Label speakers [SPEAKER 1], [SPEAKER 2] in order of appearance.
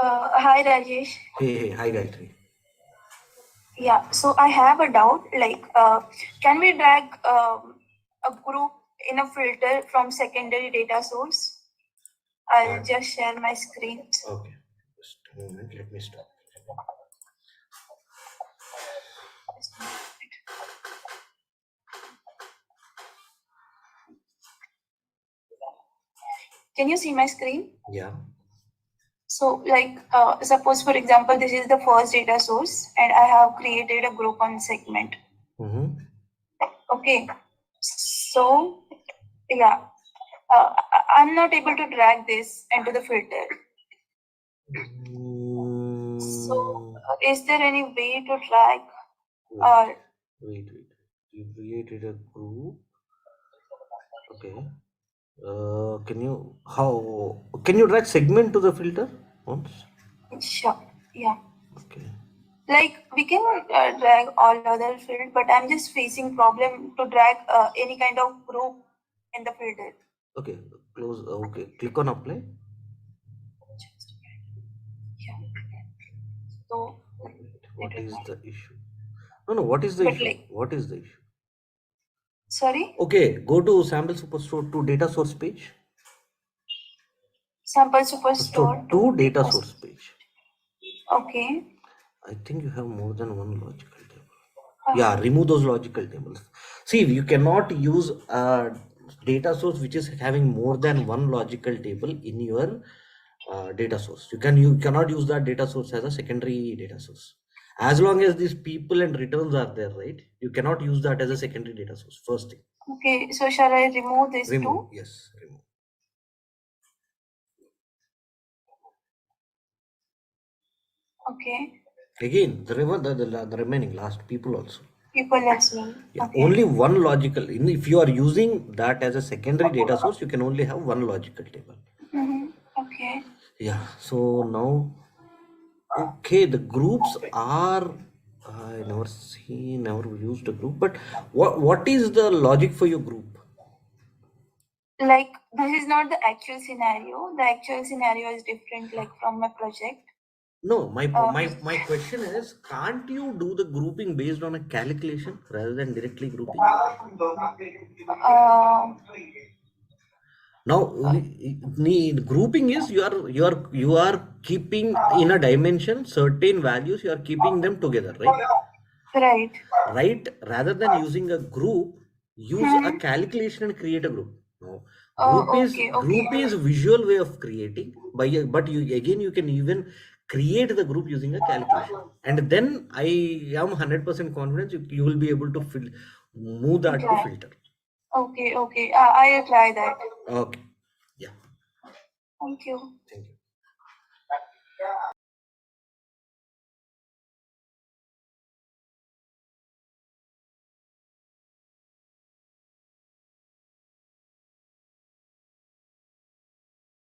[SPEAKER 1] Hi Rajesh.
[SPEAKER 2] Hey, hi Gayatri.
[SPEAKER 1] Yeah, so I have a doubt. Like, can we drag a group in a filter from secondary data source? I'll just share my screen.
[SPEAKER 2] Okay, just a moment, let me stop.
[SPEAKER 1] Can you see my screen?
[SPEAKER 2] Yeah.
[SPEAKER 1] So, like, suppose for example, this is the first data source, and I have created a group on segment.
[SPEAKER 2] Mm-hmm.
[SPEAKER 1] Okay. So, yeah, I'm not able to drag this into the filter. So, is there any way to drag or
[SPEAKER 2] Wait. You created a group. Okay. Can you drag segment to the filter once?
[SPEAKER 1] sure, yeah.
[SPEAKER 2] Okay.
[SPEAKER 1] Like we can drag all other field, but I'm just facing problem to drag any kind of group in the filter.
[SPEAKER 2] Okay. Close. Okay. Click on apply.
[SPEAKER 1] Yeah. So,
[SPEAKER 2] What is the issue? No. What is the
[SPEAKER 1] but
[SPEAKER 2] issue?
[SPEAKER 1] like,
[SPEAKER 2] What is the issue?
[SPEAKER 1] sorry,
[SPEAKER 2] Okay. Go to sample superstore to data source page.
[SPEAKER 1] sample superstore
[SPEAKER 2] To
[SPEAKER 1] to
[SPEAKER 2] data source page.
[SPEAKER 1] Okay.
[SPEAKER 2] I think you have more than one logical table. Yeah, remove those logical tables. See, you cannot use a data source which is having more than one logical table in your data source. You cannot use that data source as a secondary data source. As long as these people and returns are there, right? You cannot use that as a secondary data source. First thing.
[SPEAKER 1] Okay, so shall I remove this
[SPEAKER 2] Remove.
[SPEAKER 1] too?
[SPEAKER 2] Yes, remove.
[SPEAKER 1] Okay.
[SPEAKER 2] Again, the remaining last people also.
[SPEAKER 1] People as well.
[SPEAKER 2] Yeah,
[SPEAKER 1] Okay.
[SPEAKER 2] only one logical. If you are using that as a secondary data source, you can only have one logical table.
[SPEAKER 1] Okay.
[SPEAKER 2] Yeah. So now, okay, the groups are. I never used a group. But what is the logic for your group?
[SPEAKER 1] Like this is not the actual scenario. The actual scenario is different, like from my project.
[SPEAKER 2] No, my question is, can't you do the grouping based on a calculation rather than directly grouping?
[SPEAKER 1] Uh,
[SPEAKER 2] Now, grouping is you are keeping in a dimension certain values. You are keeping them together, right?
[SPEAKER 1] right.
[SPEAKER 2] Right. Rather than using a group, use a calculation and create a group. No,
[SPEAKER 1] Okay.
[SPEAKER 2] group is visual way of creating. But you can even create the group using a calculation, and then I am 100% confident you will be able to move that to filter.
[SPEAKER 1] Okay. I'll try that.
[SPEAKER 2] Okay. Yeah.
[SPEAKER 1] Thank you.
[SPEAKER 2] Thank you.